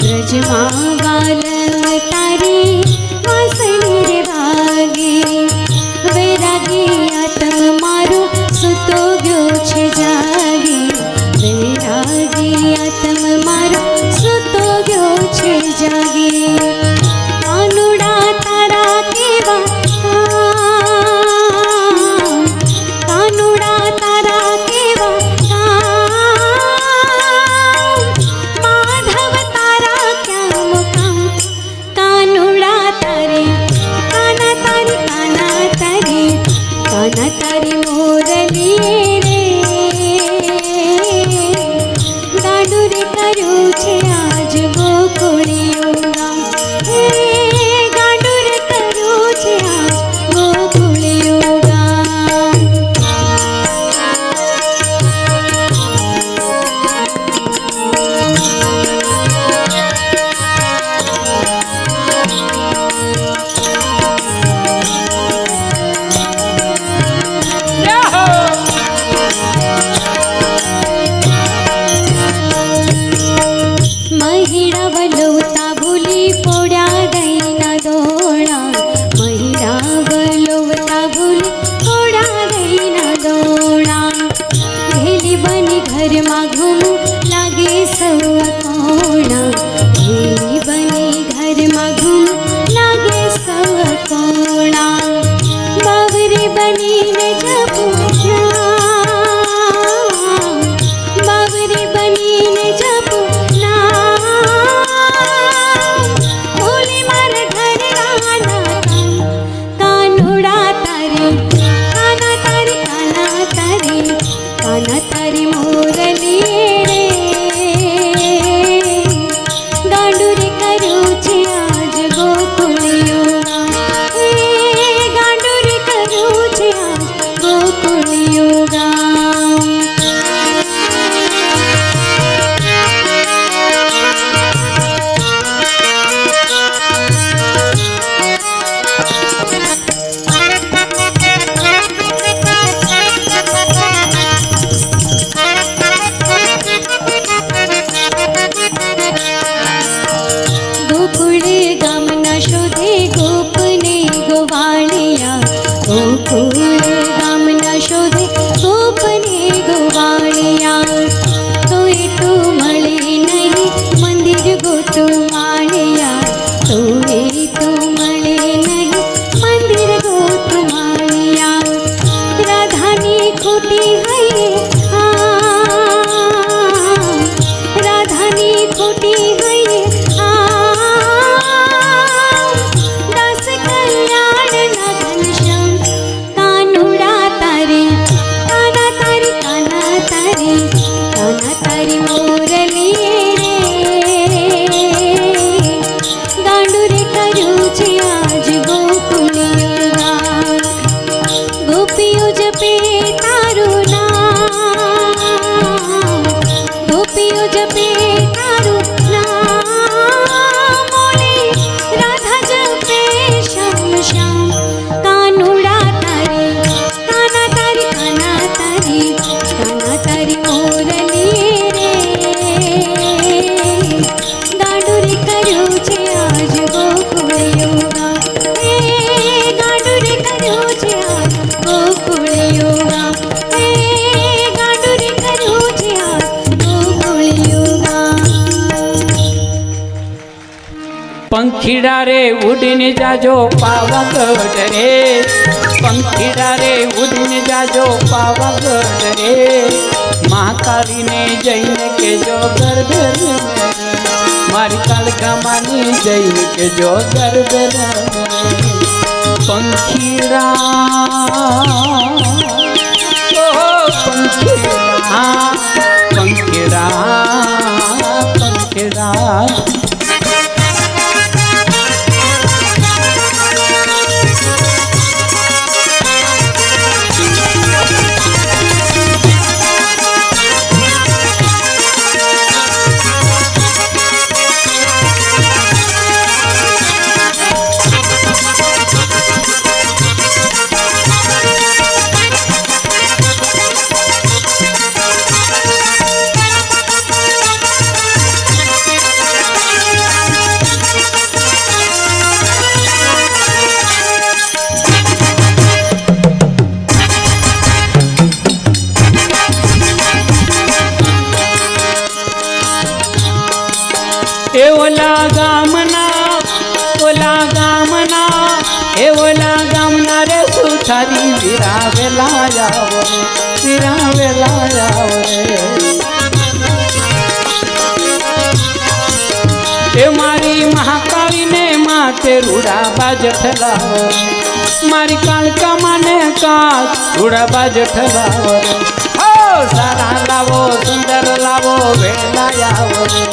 ब्रजमा बाल तारे वासणी रे भागे वैरागी आत्म मारो सुतो गयो छे जागे वैरागी आत्म मारो सुतो गयो छे जागे कानुड़ा तारा केवा कानुड़ा तारा केवा माधव तारा क्या मुकाम कानुड़ा तारे काना तारी काना तारी मोरली रे गाडू रे कर्यु छे आज गोकुळियो गाम गाडू रे कर्यु छे आज गोकुळियो गाम महिड़ा वलोता भूली पोड़ा गईना दोड़ा महिड़ा वलोता भूली पोड़ा गईना दोड़ा घेली बनी घर में घूमू लागे सौ कोणा घेली बनी घर में घूमू लागे सौ कोणा बावरी बनी ने जपू बावरी बनी ने जपू काना तारी मोरली रे गाडू रे कर्यु छे आज गोकुळियो गाडू रे कर्यु छे आज गोकुळियो गाम गोकुळे गामना शोधे गोपने गोवाळिया गोकुळे गामना शोधे गोपने गोवाळिया तोय तो मळे नहीं मंदिर गोतो माळिया तोय तो मळे नहीं मंदिर गोतो माळिया राधानी खोटी हये राधानी खोटी हये दास कल्याण नगन श्याम कानुड़ा तारे काना तारी मोरली रे गाडू रे कर्यु छे आज गोकुळियो गाम गोपियो जपे तारू नाम गोपियो जपे तारू नाम मोले राधा जपे श्याम श्याम कानुड़ा तारे काना तारी मोरली रे गाडू रे कर्यु छे आज गोकुळियो गाम गाडू रे कर्यु छे आज गोकुळियो गाम गाडू रे कर्यु छे आज गोकुळियो गाम पंखीड़ा रे उड़ीने जाजो पावागढ़ रे पंखीड़ा रे उड़ीने जाजो पावागढ़ रे महाकाली ने जईने के जो गर्भ मारी कालका मानी जईने के जो गर्भ पंखीड़ा ओ पंखीड़ा पंखीड़ा पंखीड़ा એ ઓલા ગામના એ ઓલા ગામના રે સુથારી વીરા વેલા આવો રે વીરા વેલા આવો રે એ મારી મહાકાળીને માથે રૂડા બાજ ઠલાવો મારી કાળકા માને કાચ રૂડા બાજ ઠલાવો રે સારા લાવો સુંદર લાવો વેલા આવો રે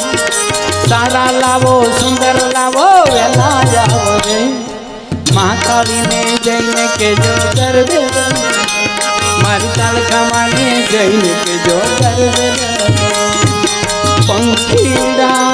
સારા લાવો સુંદર લાવો વેલા આવો રે મહાકાળીને જઈને કેજો ગરબે મારી કાળકા માને જઈને કેજો ગરબે પંખીડા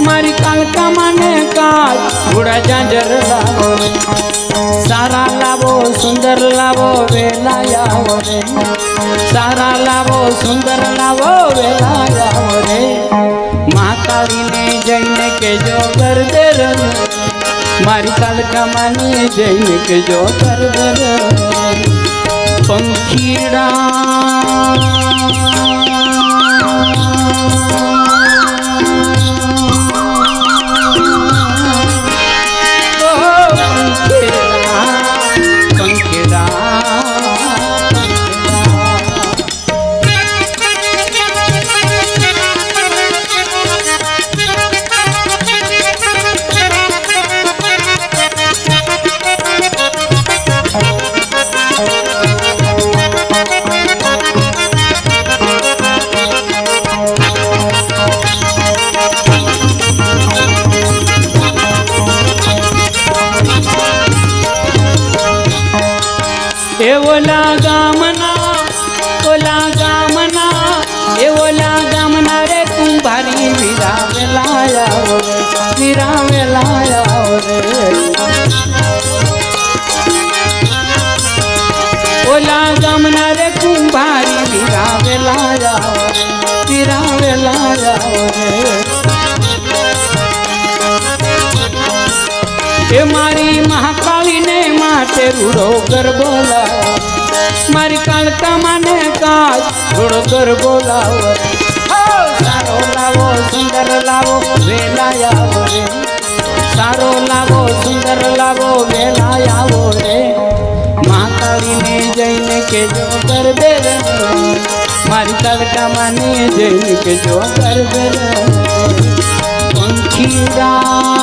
મારી કાળકા માને કાચ ઘોડા જાંજર લાવો રે સારા લાવો સુંદર લાવો વેલા આવો રે સારા લાવો સુંદર લાવો વેલા આવો રે મહાકાળીને જઈને કેજો ગરબે મારી કાળકા માને જઈને કેજો ગરબે પંખીડા ઓલા ગામના રે કુંભારી વીરા વેલા આવો રે વીરા વેલા આવો રે ઓલા ગામના રે કુંભારી વીરા વેલા આવો વીરા વેલા આવો રે એ મારી મહાકાળીને માથે રૂડો ગરબો લાવો મારી કાળકા માને કાચ રૂડો ગરબો લાવો સારો લાવો સુંદર લાવો વેલા આવો રે સારો લાવો સુંદર લાવો વેલા આવો રે મહાકાળીને જઈને કેજો ગરબે મારી કાળકા માને જઈને કેજો ગરબે પંખીડા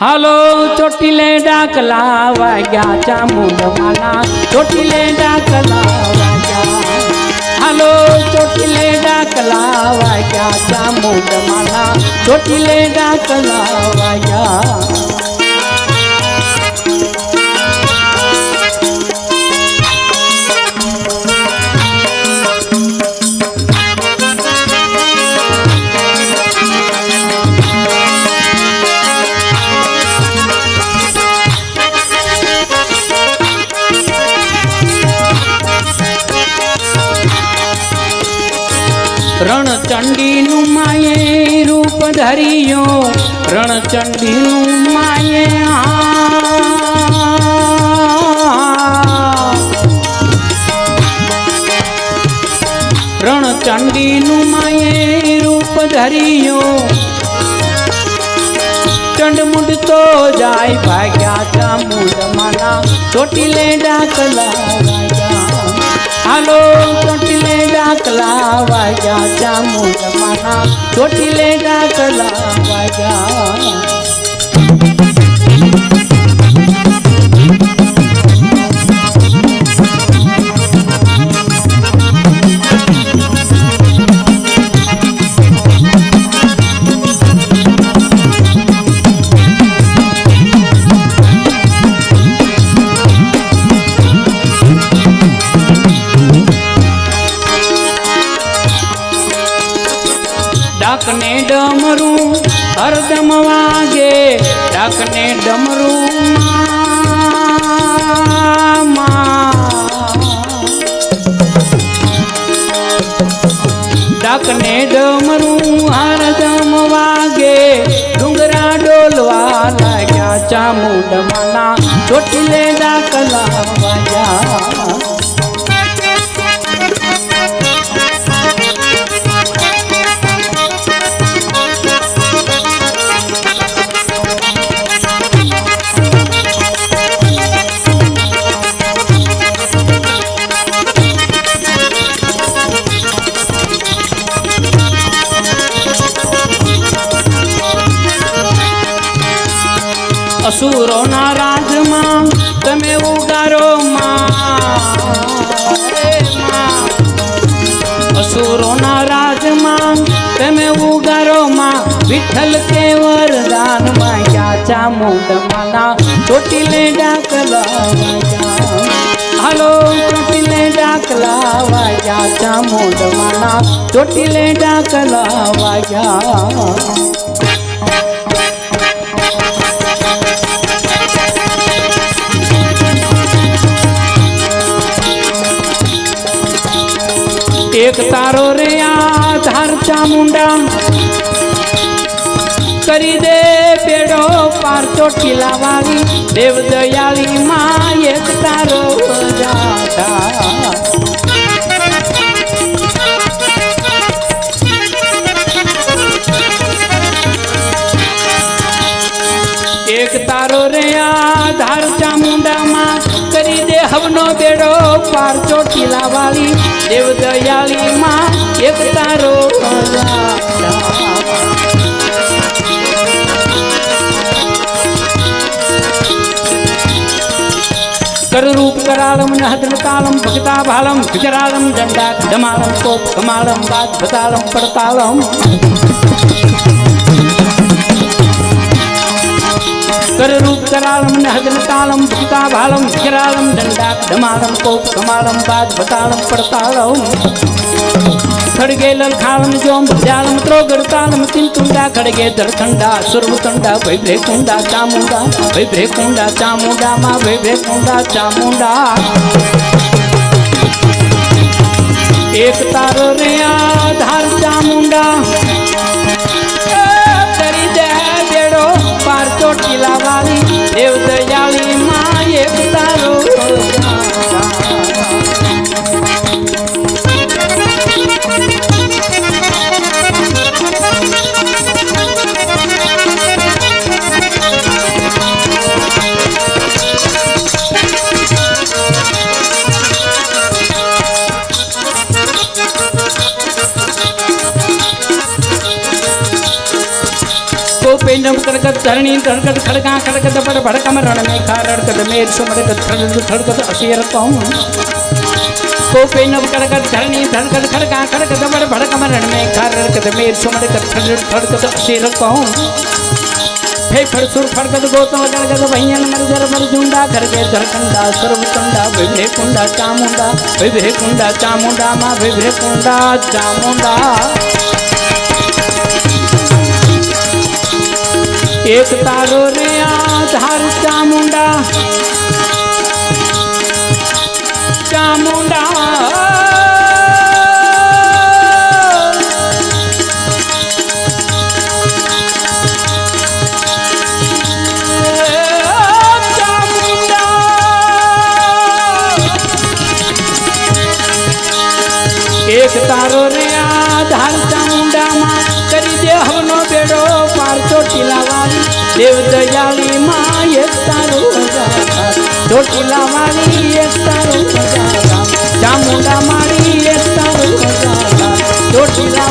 હાલો ચોટીલે ડાકલા વાગ્યા ચામુંડ માના ચોટીલે ડાકલા વાગ્યા હાલો ચોટીલે ડાકલા વાગ્યા ચામુંડ માના ચોટીલે ડાકલા વાગ્યા ધરિયો રણચંડીનું માયે રણચંડીનું માયે રૂપ ધરિયો ચંડમુંડ તો જાય ભાગ્યા ચામુંડ માના ચોટીલે ડાકલા વાગ્યા હાલો ચોટીલે ડાકલા વાગ્યા ચામુંડ માના ચોટીલે ડાકલા વાગ્યા ડાકને ડમરું હરદમ વાગે ડાકને ડમરું ડાકને ડમરું હરદમ વાગે ડુંગરા ડોલવા લાગ્યા ચામુંડ માના ચોટીલે ડાકલા વાગ્યા અસુરોના રાજમાં તમે ઉગારો અસુરોના રાજમાં તમે ઉગારો વિઠ્ઠલ કે વરદાન માંગ્યા ચામુંડ માના ચોટીલે ડાકલા વાગ્યા હાલો ચોટીલે ડાકલા વાગ્યા ચામુંડ માના ચોટીલે ડાકલા વાગ્યા એક તારો રે આધાર ચામુંડા કરી દે બેડો પાર ચોટીલા વાળી દેવ દયાળી માં એક તારો એક તારો રે આધાર ચામુંડા માં કરી દે હવનો બેડો પાર ચોટીલા વાળી દેવ દયાળી માં એક તારો કરરૂપ કરાળમ નહદન તાલમ ભગતા ભાલમ ગુજરાલમ દંડા ધમાલમ કોપ કમાલમ બાદ ભતાલમ પડતાલમ કરરૂપ કરાળમ નહદન તાલમ ભગતા ભાલમ ગુજરાલમ દંડા ધમાલમ કોપ કમાલમ બાદ ભતાલમ પડતાલમ ખડગે લલખાલમ જોમ ભજાલમ ત્રોગડ તાલમ તિંતુંડા ખડગે ધરખંડા સુરમુતંડા ભૈભ્રે કુંડા ચામુંડા ભૈભ્રે કુંડા ચામુંડા માં ભૈભ્રે કુંડા ચામુંડા એક તારો રે આધાર ચામુંડા કરી દે બેડો પાર ચોટીલા વાળી દેવ દયાળી માં એક તારો पेंडम करकत धरणी धड़कत खड़का खड़कत बड़ भड़कम रण में खारड़कत मेर सुमड़कत खड़कत खड़कत असीर कहूँ को पेंडम करकत धरणी धड़कत खड़का खड़कत बड़ भड़कम रण में खारड़कत मेर सुमड़कत खड़कत खड़कत असीर कहूँ फे फड़सुर फड़कत गोतम गणगत भैयन मरजर मरजुंडा खड़के धरखंडा सर्वकुंडा विभ्रे कुंडा चामुंडा विभ्रे कुंडा चामुंडा माँ विभ्रे कुंडा चामुंडा एक तारो रे आधार चामुंडा चामुंडा ચોટીલા વાળી દેવ દયાળી માં એક તારું હજાર ચોટીલા વાળી એક તારું હજાર ચામુંડા માળી એક તારું હજાર ચોટીલા